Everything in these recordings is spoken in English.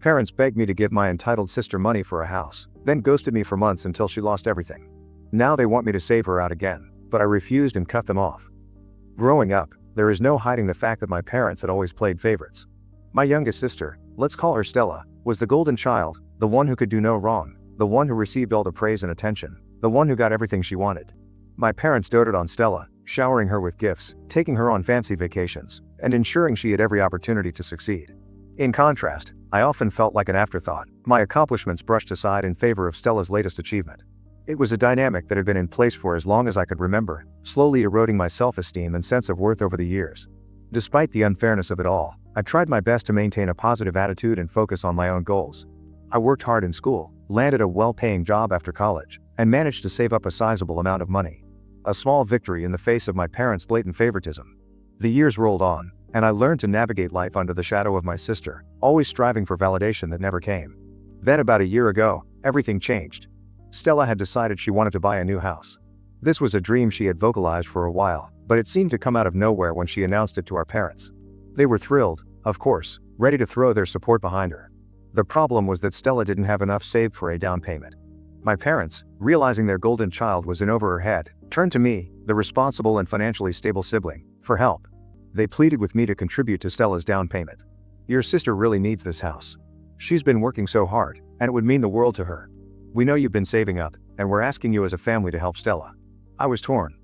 Parents begged me to give my entitled sister money for a house, then ghosted me for months until she lost everything. Now they want me to save her out again, but I refused and cut them off. Growing up, there is no hiding the fact that my parents had always played favorites. My youngest sister, let's call her Stella, was the golden child, the one who could do no wrong, the one who received all the praise and attention, the one who got everything she wanted. My parents doted on Stella, showering her with gifts, taking her on fancy vacations, and ensuring she had every opportunity to succeed. In contrast, I often felt like an afterthought, my accomplishments brushed aside in favor of Stella's latest achievement. It was a dynamic that had been in place for as long as I could remember, slowly eroding my self-esteem and sense of worth over the years. Despite the unfairness of it all, I tried my best to maintain a positive attitude and focus on my own goals. I worked hard in school, landed a well-paying job after college, and managed to save up a sizable amount of money. A small victory in the face of my parents' blatant favoritism. The years rolled on, and I learned to navigate life under the shadow of my sister, always striving for validation that never came. Then about a year ago, everything changed. Stella had decided she wanted to buy a new house. This was a dream she had vocalized for a while, but it seemed to come out of nowhere when she announced it to our parents. They were thrilled, of course, ready to throw their support behind her. The problem was that Stella didn't have enough saved for a down payment. My parents, realizing their golden child was in over her head, turned to me, the responsible and financially stable sibling, for help. They pleaded with me to contribute to Stella's down payment. Your sister really needs this house. She's been working so hard, and it would mean the world to her. We know you've been saving up, and we're asking you as a family to help Stella. I was torn.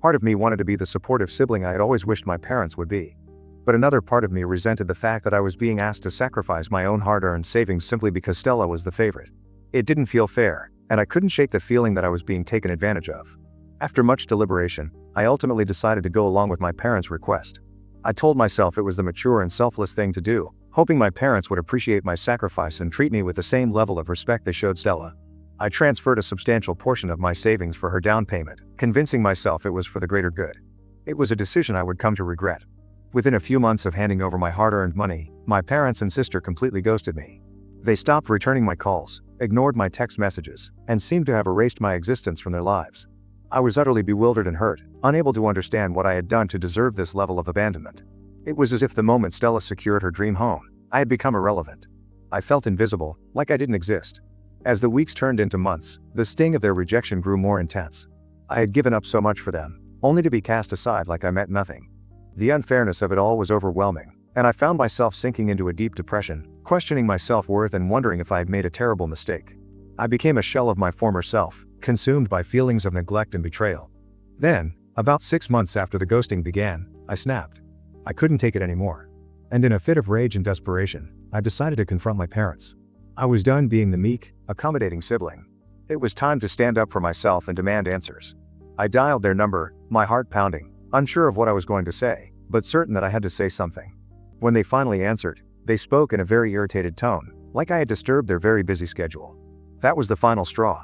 Part of me wanted to be the supportive sibling I had always wished my parents would be. But another part of me resented the fact that I was being asked to sacrifice my own hard-earned savings simply because Stella was the favorite. It didn't feel fair, and I couldn't shake the feeling that I was being taken advantage of. After much deliberation, I ultimately decided to go along with my parents' request. I told myself it was the mature and selfless thing to do, hoping my parents would appreciate my sacrifice and treat me with the same level of respect they showed Stella. I transferred a substantial portion of my savings for her down payment, convincing myself it was for the greater good. It was a decision I would come to regret. Within a few months of handing over my hard-earned money, my parents and sister completely ghosted me. They stopped returning my calls, ignored my text messages, and seemed to have erased my existence from their lives. I was utterly bewildered and hurt, unable to understand what I had done to deserve this level of abandonment. It was as if the moment Stella secured her dream home, I had become irrelevant. I felt invisible, like I didn't exist. As the weeks turned into months, the sting of their rejection grew more intense. I had given up so much for them, only to be cast aside like I meant nothing. The unfairness of it all was overwhelming, and I found myself sinking into a deep depression, questioning my self-worth and wondering if I had made a terrible mistake. I became a shell of my former self, consumed by feelings of neglect and betrayal. Then, about 6 months after the ghosting began, I snapped. I couldn't take it anymore. And in a fit of rage and desperation, I decided to confront my parents. I was done being the meek, accommodating sibling. It was time to stand up for myself and demand answers. I dialed their number, my heart pounding, unsure of what I was going to say, but certain that I had to say something. When they finally answered, they spoke in a very irritated tone, like I had disturbed their very busy schedule. That was the final straw.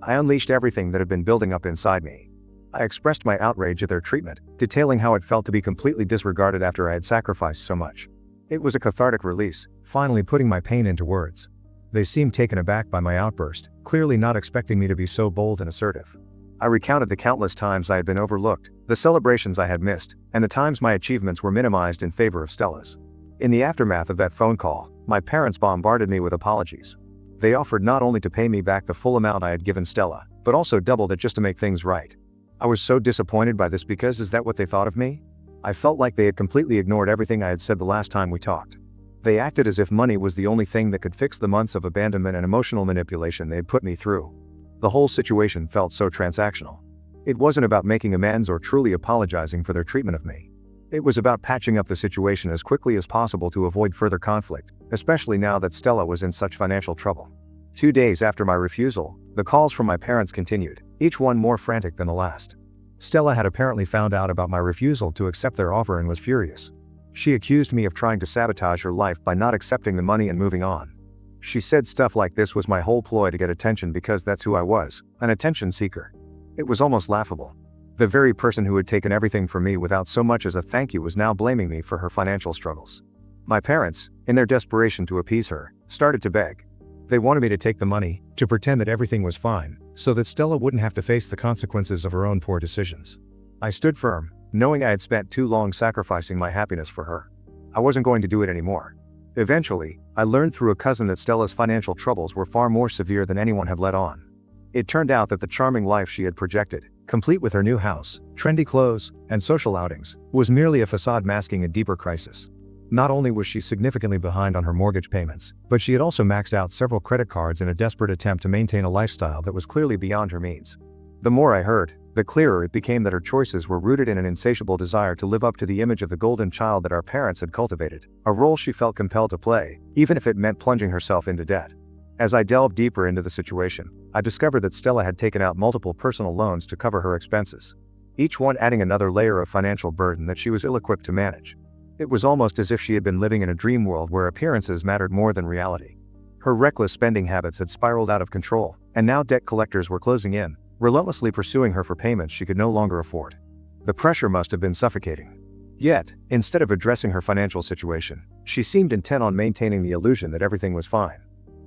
I unleashed everything that had been building up inside me. I expressed my outrage at their treatment, detailing how it felt to be completely disregarded after I had sacrificed so much. It was a cathartic release, finally putting my pain into words. They seemed taken aback by my outburst, clearly not expecting me to be so bold and assertive. I recounted the countless times I had been overlooked, the celebrations I had missed, and the times my achievements were minimized in favor of Stella's. In the aftermath of that phone call, my parents bombarded me with apologies. They offered not only to pay me back the full amount I had given Stella, but also doubled it just to make things right. I was so disappointed by this because is that what they thought of me? I felt like they had completely ignored everything I had said the last time we talked. They acted as if money was the only thing that could fix the months of abandonment and emotional manipulation they had put me through. The whole situation felt so transactional. It wasn't about making amends or truly apologizing for their treatment of me. It was about patching up the situation as quickly as possible to avoid further conflict, especially now that Stella was in such financial trouble. 2 days after my refusal, the calls from my parents continued, each one more frantic than the last. Stella had apparently found out about my refusal to accept their offer and was furious. She accused me of trying to sabotage her life by not accepting the money and moving on. She said stuff like this was my whole ploy to get attention because that's who I was, an attention seeker. It was almost laughable. The very person who had taken everything from me without so much as a thank you was now blaming me for her financial struggles. My parents, in their desperation to appease her, started to beg. They wanted me to take the money, to pretend that everything was fine, so that Stella wouldn't have to face the consequences of her own poor decisions. I stood firm, knowing I had spent too long sacrificing my happiness for her. I wasn't going to do it anymore. Eventually, I learned through a cousin that Stella's financial troubles were far more severe than anyone had let on. It turned out that the charming life she had projected, complete with her new house, trendy clothes, and social outings, was merely a facade masking a deeper crisis. Not only was she significantly behind on her mortgage payments, but she had also maxed out several credit cards in a desperate attempt to maintain a lifestyle that was clearly beyond her means. The more I heard, the clearer it became that her choices were rooted in an insatiable desire to live up to the image of the golden child that our parents had cultivated, a role she felt compelled to play, even if it meant plunging herself into debt. As I delved deeper into the situation, I discovered that Stella had taken out multiple personal loans to cover her expenses, each one adding another layer of financial burden that she was ill-equipped to manage. It was almost as if she had been living in a dream world where appearances mattered more than reality. Her reckless spending habits had spiraled out of control, and now debt collectors were closing in, relentlessly pursuing her for payments she could no longer afford. The pressure must have been suffocating. Yet, instead of addressing her financial situation, she seemed intent on maintaining the illusion that everything was fine.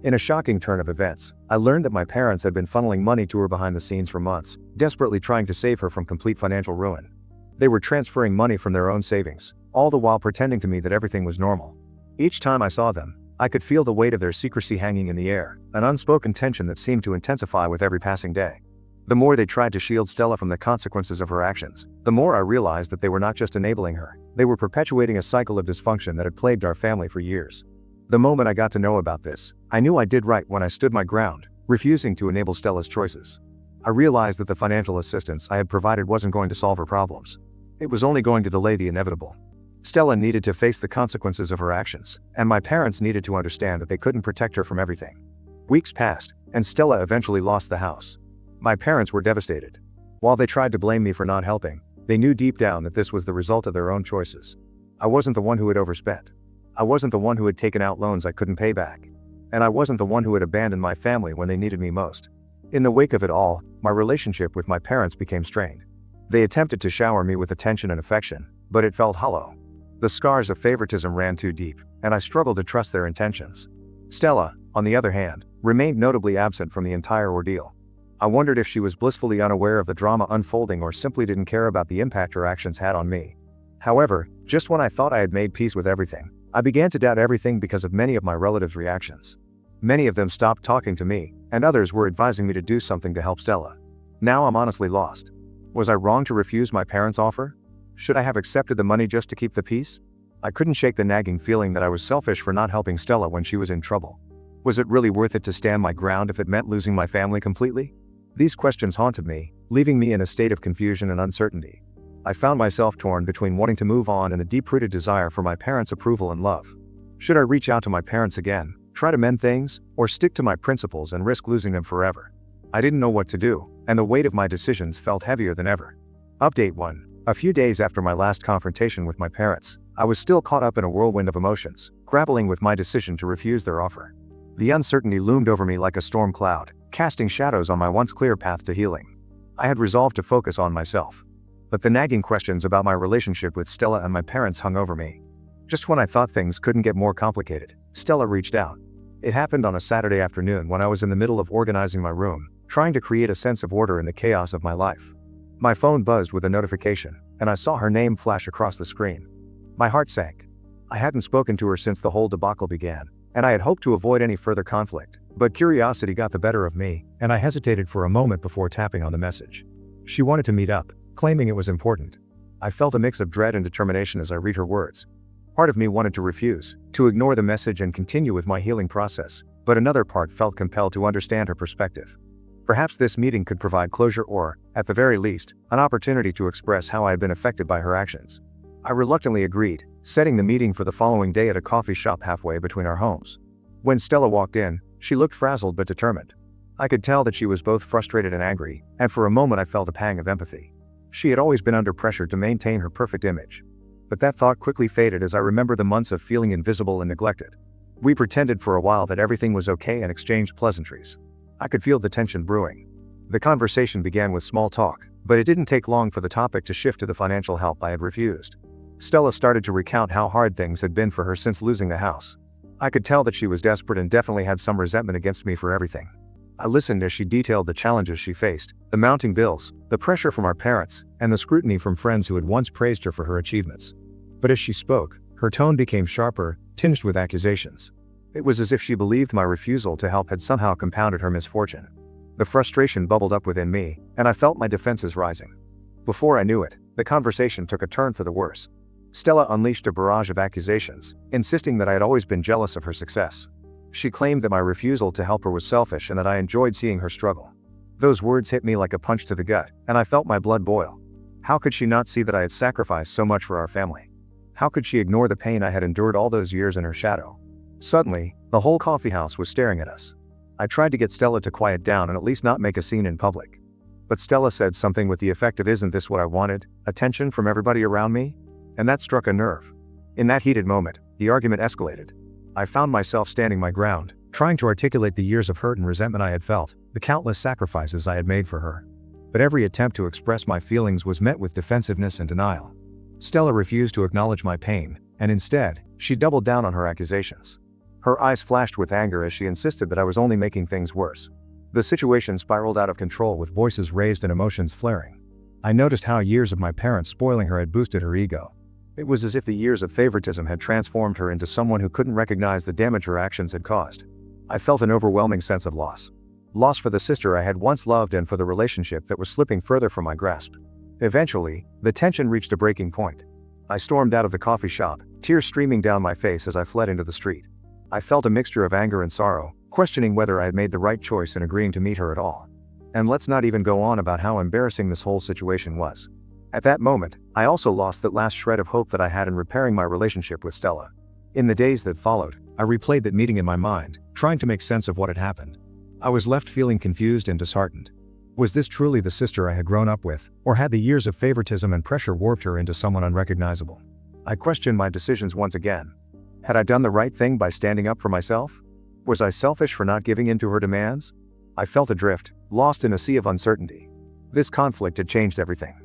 In a shocking turn of events, I learned that my parents had been funneling money to her behind the scenes for months, desperately trying to save her from complete financial ruin. They were transferring money from their own savings, all the while pretending to me that everything was normal. Each time I saw them, I could feel the weight of their secrecy hanging in the air, an unspoken tension that seemed to intensify with every passing day. The more they tried to shield Stella from the consequences of her actions, the more I realized that they were not just enabling her, they were perpetuating a cycle of dysfunction that had plagued our family for years. The moment I got to know about this, I knew I did right when I stood my ground, refusing to enable Stella's choices. I realized that the financial assistance I had provided wasn't going to solve her problems. It was only going to delay the inevitable. Stella needed to face the consequences of her actions, and my parents needed to understand that they couldn't protect her from everything. Weeks passed, and Stella eventually lost the house. My parents were devastated. While they tried to blame me for not helping, they knew deep down that this was the result of their own choices. I wasn't the one who had overspent. I wasn't the one who had taken out loans I couldn't pay back. And I wasn't the one who had abandoned my family when they needed me most. In the wake of it all, my relationship with my parents became strained. They attempted to shower me with attention and affection, but it felt hollow. The scars of favoritism ran too deep, and I struggled to trust their intentions. Stella, on the other hand, remained notably absent from the entire ordeal. I wondered if she was blissfully unaware of the drama unfolding or simply didn't care about the impact her actions had on me. However, just when I thought I had made peace with everything, I began to doubt everything because of many of my relatives' reactions. Many of them stopped talking to me, and others were advising me to do something to help Stella. Now I'm honestly lost. Was I wrong to refuse my parents' offer? Should I have accepted the money just to keep the peace? I couldn't shake the nagging feeling that I was selfish for not helping Stella when she was in trouble. Was it really worth it to stand my ground if it meant losing my family completely? These questions haunted me, leaving me in a state of confusion and uncertainty. I found myself torn between wanting to move on and the deep-rooted desire for my parents' approval and love. Should I reach out to my parents again, try to mend things, or stick to my principles and risk losing them forever? I didn't know what to do, and the weight of my decisions felt heavier than ever. Update 1. A few days after my last confrontation with my parents, I was still caught up in a whirlwind of emotions, grappling with my decision to refuse their offer. The uncertainty loomed over me like a storm cloud, casting shadows on my once clear path to healing. I had resolved to focus on myself. But the nagging questions about my relationship with Stella and my parents hung over me. Just when I thought things couldn't get more complicated, Stella reached out. It happened on a Saturday afternoon when I was in the middle of organizing my room, trying to create a sense of order in the chaos of my life. My phone buzzed with a notification, and I saw her name flash across the screen. My heart sank. I hadn't spoken to her since the whole debacle began, and I had hoped to avoid any further conflict, but curiosity got the better of me, and I hesitated for a moment before tapping on the message. She wanted to meet up, claiming it was important. I felt a mix of dread and determination as I read her words. Part of me wanted to refuse, to ignore the message and continue with my healing process, but another part felt compelled to understand her perspective. Perhaps this meeting could provide closure or, at the very least, an opportunity to express how I had been affected by her actions. I reluctantly agreed, setting the meeting for the following day at a coffee shop halfway between our homes. When Stella walked in, she looked frazzled but determined. I could tell that she was both frustrated and angry, and for a moment I felt a pang of empathy. She had always been under pressure to maintain her perfect image. But that thought quickly faded as I remembered the months of feeling invisible and neglected. We pretended for a while that everything was okay and exchanged pleasantries. I could feel the tension brewing. The conversation began with small talk, but it didn't take long for the topic to shift to the financial help I had refused. Stella started to recount how hard things had been for her since losing the house. I could tell that she was desperate and definitely had some resentment against me for everything. I listened as she detailed the challenges she faced, the mounting bills, the pressure from our parents, and the scrutiny from friends who had once praised her for her achievements. But as she spoke, her tone became sharper, tinged with accusations. It was as if she believed my refusal to help had somehow compounded her misfortune. The frustration bubbled up within me, and I felt my defenses rising. Before I knew it, the conversation took a turn for the worse. Stella unleashed a barrage of accusations, insisting that I had always been jealous of her success. She claimed that my refusal to help her was selfish and that I enjoyed seeing her struggle. Those words hit me like a punch to the gut, and I felt my blood boil. How could she not see that I had sacrificed so much for our family? How could she ignore the pain I had endured all those years in her shadow? Suddenly, the whole coffeehouse was staring at us. I tried to get Stella to quiet down and at least not make a scene in public. But Stella said something with the effect of, "Isn't this what I wanted? Attention from everybody around me?" And that struck a nerve. In that heated moment, the argument escalated. I found myself standing my ground, trying to articulate the years of hurt and resentment I had felt, the countless sacrifices I had made for her. But every attempt to express my feelings was met with defensiveness and denial. Stella refused to acknowledge my pain, and instead, she doubled down on her accusations. Her eyes flashed with anger as she insisted that I was only making things worse. The situation spiraled out of control with voices raised and emotions flaring. I noticed how years of my parents spoiling her had boosted her ego. It was as if the years of favoritism had transformed her into someone who couldn't recognize the damage her actions had caused. I felt an overwhelming sense of loss. Loss for the sister I had once loved and for the relationship that was slipping further from my grasp. Eventually, the tension reached a breaking point. I stormed out of the coffee shop, tears streaming down my face as I fled into the street. I felt a mixture of anger and sorrow, questioning whether I had made the right choice in agreeing to meet her at all. And let's not even go on about how embarrassing this whole situation was. At that moment, I also lost that last shred of hope that I had in repairing my relationship with Stella. In the days that followed, I replayed that meeting in my mind, trying to make sense of what had happened. I was left feeling confused and disheartened. Was this truly the sister I had grown up with, or had the years of favoritism and pressure warped her into someone unrecognizable? I questioned my decisions once again. Had I done the right thing by standing up for myself? Was I selfish for not giving in to her demands? I felt adrift, lost in a sea of uncertainty. This conflict had changed everything.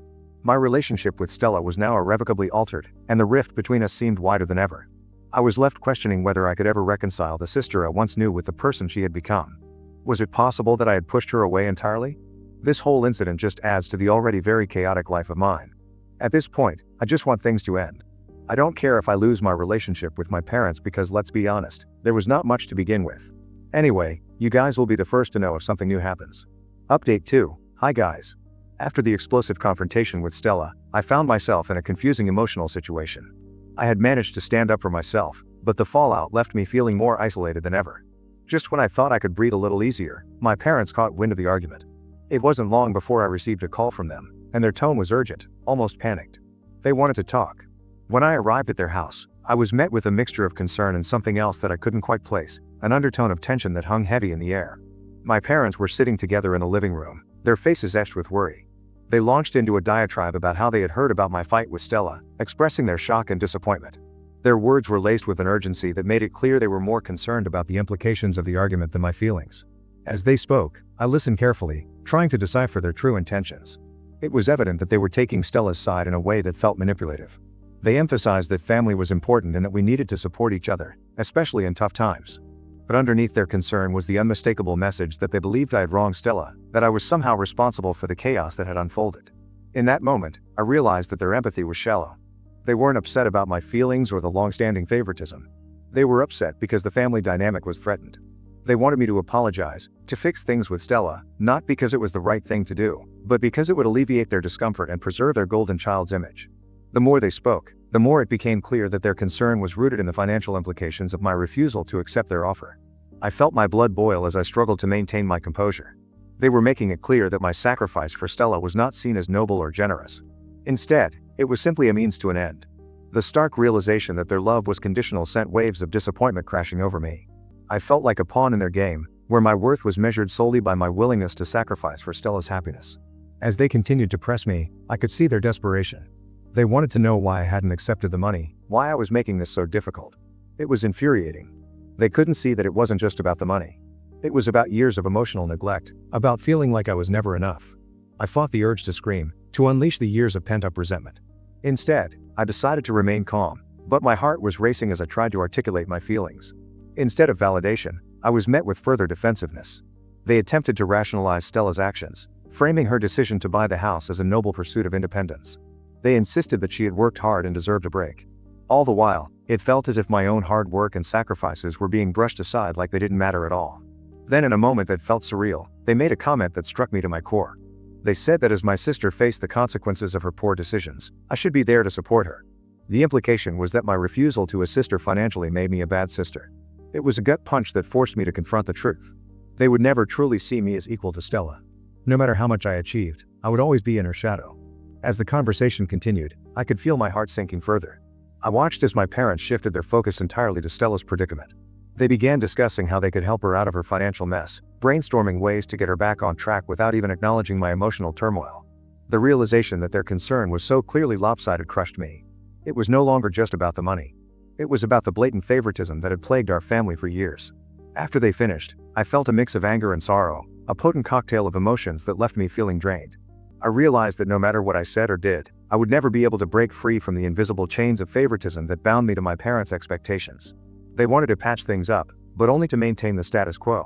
My relationship with Stella was now irrevocably altered, and the rift between us seemed wider than ever. I was left questioning whether I could ever reconcile the sister I once knew with the person she had become. Was it possible that I had pushed her away entirely? This whole incident just adds to the already very chaotic life of mine. At this point, I just want things to end. I don't care if I lose my relationship with my parents because, let's be honest, there was not much to begin with. Anyway, you guys will be the first to know if something new happens. Update 2. Hi guys. After the explosive confrontation with Stella, I found myself in a confusing emotional situation. I had managed to stand up for myself, but the fallout left me feeling more isolated than ever. Just when I thought I could breathe a little easier, my parents caught wind of the argument. It wasn't long before I received a call from them, and their tone was urgent, almost panicked. They wanted to talk. When I arrived at their house, I was met with a mixture of concern and something else that I couldn't quite place, an undertone of tension that hung heavy in the air. My parents were sitting together in the living room, their faces etched with worry. They launched into a diatribe about how they had heard about my fight with Stella, expressing their shock and disappointment. Their words were laced with an urgency that made it clear they were more concerned about the implications of the argument than my feelings. As they spoke, I listened carefully, trying to decipher their true intentions. It was evident that they were taking Stella's side in a way that felt manipulative. They emphasized that family was important and that we needed to support each other, especially in tough times. But underneath their concern was the unmistakable message that they believed I had wronged Stella, that I was somehow responsible for the chaos that had unfolded. In that moment, I realized that their empathy was shallow. They weren't upset about my feelings or the long-standing favoritism. They were upset because the family dynamic was threatened. They wanted me to apologize, to fix things with Stella, not because it was the right thing to do, but because it would alleviate their discomfort and preserve their golden child's image. The more they spoke, the more it became clear that their concern was rooted in the financial implications of my refusal to accept their offer. I felt my blood boil as I struggled to maintain my composure. They were making it clear that my sacrifice for Stella was not seen as noble or generous. Instead, it was simply a means to an end. The stark realization that their love was conditional sent waves of disappointment crashing over me. I felt like a pawn in their game, where my worth was measured solely by my willingness to sacrifice for Stella's happiness. As they continued to press me, I could see their desperation. They wanted to know why I hadn't accepted the money, why I was making this so difficult. It was infuriating. They couldn't see that it wasn't just about the money. It was about years of emotional neglect, about feeling like I was never enough. I fought the urge to scream, to unleash the years of pent-up resentment. Instead, I decided to remain calm, but my heart was racing as I tried to articulate my feelings. Instead of validation, I was met with further defensiveness. They attempted to rationalize Stella's actions, framing her decision to buy the house as a noble pursuit of independence. They insisted that she had worked hard and deserved a break. All the while, It felt as if my own hard work and sacrifices were being brushed aside like they didn't matter at all. Then in a moment that felt surreal, they made a comment that struck me to my core. They said that as my sister faced the consequences of her poor decisions, I should be there to support her. The implication was that my refusal to assist her financially made me a bad sister. It was a gut punch that forced me to confront the truth. They would never truly see me as equal to Stella. No matter how much I achieved, I would always be in her shadow. As the conversation continued, I could feel my heart sinking further. I watched as my parents shifted their focus entirely to Stella's predicament. They began discussing how they could help her out of her financial mess, brainstorming ways to get her back on track without even acknowledging my emotional turmoil. The realization that their concern was so clearly lopsided crushed me. It was no longer just about the money. It was about the blatant favoritism that had plagued our family for years. After they finished, I felt a mix of anger and sorrow, a potent cocktail of emotions that left me feeling drained. I realized that no matter what I said or did, I would never be able to break free from the invisible chains of favoritism that bound me to my parents' expectations. They wanted to patch things up, but only to maintain the status quo.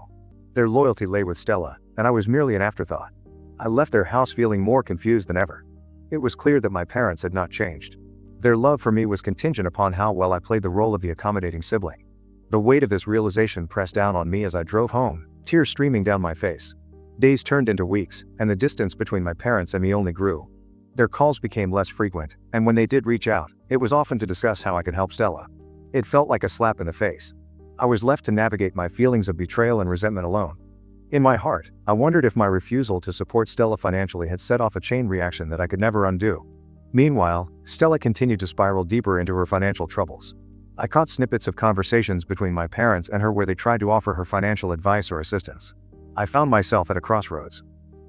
Their loyalty lay with Stella, and I was merely an afterthought. I left their house feeling more confused than ever. It was clear that my parents had not changed. Their love for me was contingent upon how well I played the role of the accommodating sibling. The weight of this realization pressed down on me as I drove home, tears streaming down my face. Days turned into weeks, and the distance between my parents and me only grew. Their calls became less frequent, and when they did reach out, it was often to discuss how I could help Stella. It felt like a slap in the face. I was left to navigate my feelings of betrayal and resentment alone. In my heart, I wondered if my refusal to support Stella financially had set off a chain reaction that I could never undo. Meanwhile, Stella continued to spiral deeper into her financial troubles. I caught snippets of conversations between my parents and her where they tried to offer her financial advice or assistance. I found myself at a crossroads.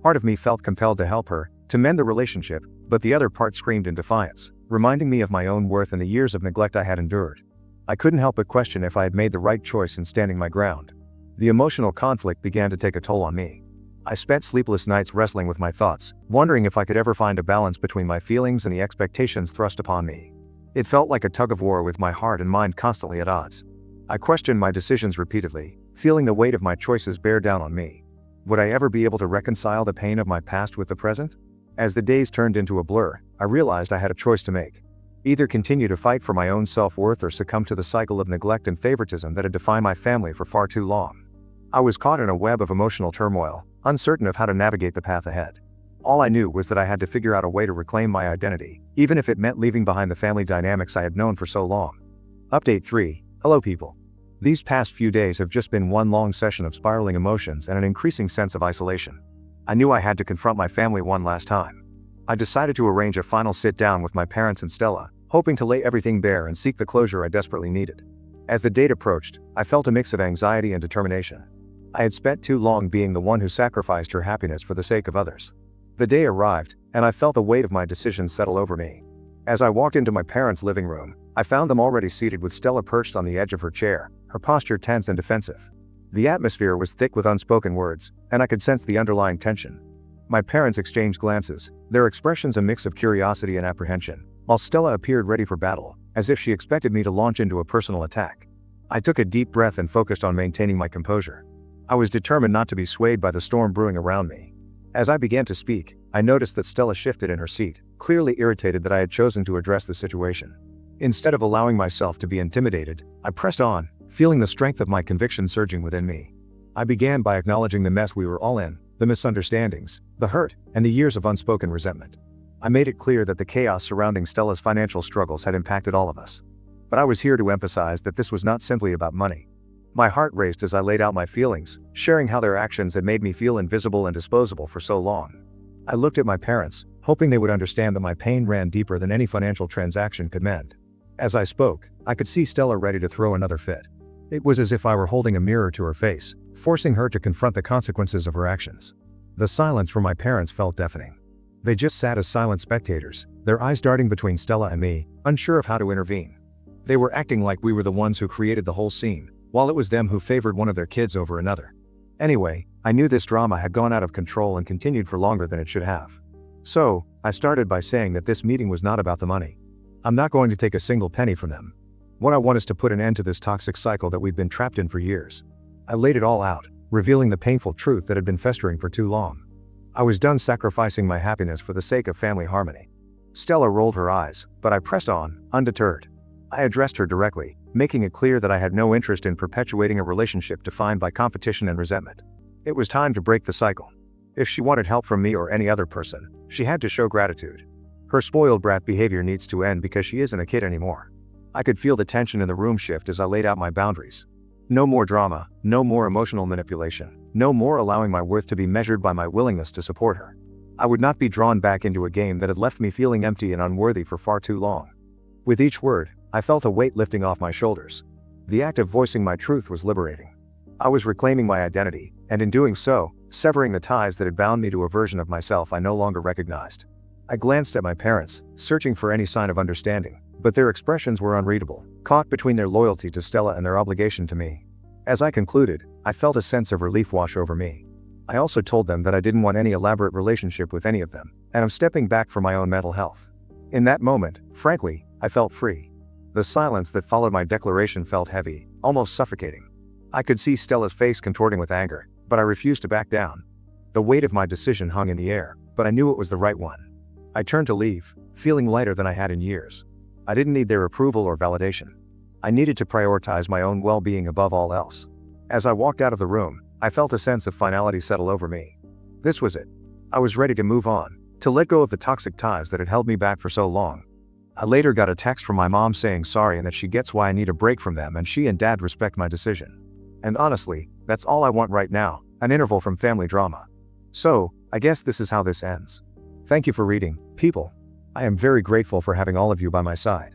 Part of me felt compelled to help her, to mend the relationship, but the other part screamed in defiance, reminding me of my own worth and the years of neglect I had endured. I couldn't help but question if I had made the right choice in standing my ground. The emotional conflict began to take a toll on me. I spent sleepless nights wrestling with my thoughts, wondering if I could ever find a balance between my feelings and the expectations thrust upon me. It felt like a tug-of-war with my heart and mind constantly at odds. I questioned my decisions repeatedly, feeling the weight of my choices bear down on me. Would I ever be able to reconcile the pain of my past with the present? As the days turned into a blur, I realized I had a choice to make. Either continue to fight for my own self-worth or succumb to the cycle of neglect and favoritism that had defined my family for far too long. I was caught in a web of emotional turmoil, uncertain of how to navigate the path ahead. All I knew was that I had to figure out a way to reclaim my identity, even if it meant leaving behind the family dynamics I had known for so long. Update 3. Hello people. These past few days have just been one long session of spiraling emotions and an increasing sense of isolation. I knew I had to confront my family one last time. I decided to arrange a final sit-down with my parents and Stella, hoping to lay everything bare and seek the closure I desperately needed. As the date approached, I felt a mix of anxiety and determination. I had spent too long being the one who sacrificed her happiness for the sake of others. The day arrived, and I felt the weight of my decision settle over me. As I walked into my parents' living room, I found them already seated with Stella perched on the edge of her chair, her posture tense and defensive. The atmosphere was thick with unspoken words, and I could sense the underlying tension. My parents exchanged glances, their expressions a mix of curiosity and apprehension, while Stella appeared ready for battle, as if she expected me to launch into a personal attack. I took a deep breath and focused on maintaining my composure. I was determined not to be swayed by the storm brewing around me. As I began to speak, I noticed that Stella shifted in her seat, clearly irritated that I had chosen to address the situation. Instead of allowing myself to be intimidated, I pressed on, feeling the strength of my conviction surging within me. I began by acknowledging the mess we were all in, the misunderstandings, the hurt, and the years of unspoken resentment. I made it clear that the chaos surrounding Stella's financial struggles had impacted all of us. But I was here to emphasize that this was not simply about money. My heart raced as I laid out my feelings, sharing how their actions had made me feel invisible and disposable for so long. I looked at my parents, hoping they would understand that my pain ran deeper than any financial transaction could mend. As I spoke, I could see Stella ready to throw another fit. It was as if I were holding a mirror to her face, forcing her to confront the consequences of her actions. The silence from my parents felt deafening. They just sat as silent spectators, their eyes darting between Stella and me, unsure of how to intervene. They were acting like we were the ones who created the whole scene, while it was them who favored one of their kids over another. Anyway, I knew this drama had gone out of control and continued for longer than it should have. So, I started by saying that this meeting was not about the money. I'm not going to take a single penny from them. What I want is to put an end to this toxic cycle that we've been trapped in for years. I laid it all out, revealing the painful truth that had been festering for too long. I was done sacrificing my happiness for the sake of family harmony. Stella rolled her eyes, but I pressed on, undeterred. I addressed her directly, making it clear that I had no interest in perpetuating a relationship defined by competition and resentment. It was time to break the cycle. If she wanted help from me or any other person, she had to show gratitude. Her spoiled brat behavior needs to end because she isn't a kid anymore. I could feel the tension in the room shift as I laid out my boundaries. No more drama, no more emotional manipulation, no more allowing my worth to be measured by my willingness to support her. I would not be drawn back into a game that had left me feeling empty and unworthy for far too long. With each word, I felt a weight lifting off my shoulders. The act of voicing my truth was liberating. I was reclaiming my identity, and in doing so, severing the ties that had bound me to a version of myself I no longer recognized. I glanced at my parents, searching for any sign of understanding, but their expressions were unreadable, caught between their loyalty to Stella and their obligation to me. As I concluded, I felt a sense of relief wash over me. I also told them that I didn't want any elaborate relationship with any of them, and I'm stepping back for my own mental health. In that moment, frankly, I felt free. The silence that followed my declaration felt heavy, almost suffocating. I could see Stella's face contorting with anger, but I refused to back down. The weight of my decision hung in the air, but I knew it was the right one. I turned to leave, feeling lighter than I had in years. I didn't need their approval or validation. I needed to prioritize my own well-being above all else. As I walked out of the room, I felt a sense of finality settle over me. This was it. I was ready to move on, to let go of the toxic ties that had held me back for so long. I later got a text from my mom saying sorry and that she gets why I need a break from them and she and dad respect my decision. And honestly, that's all I want right now, an interval from family drama. So, I guess this is how this ends. Thank you for reading, people. I am very grateful for having all of you by my side.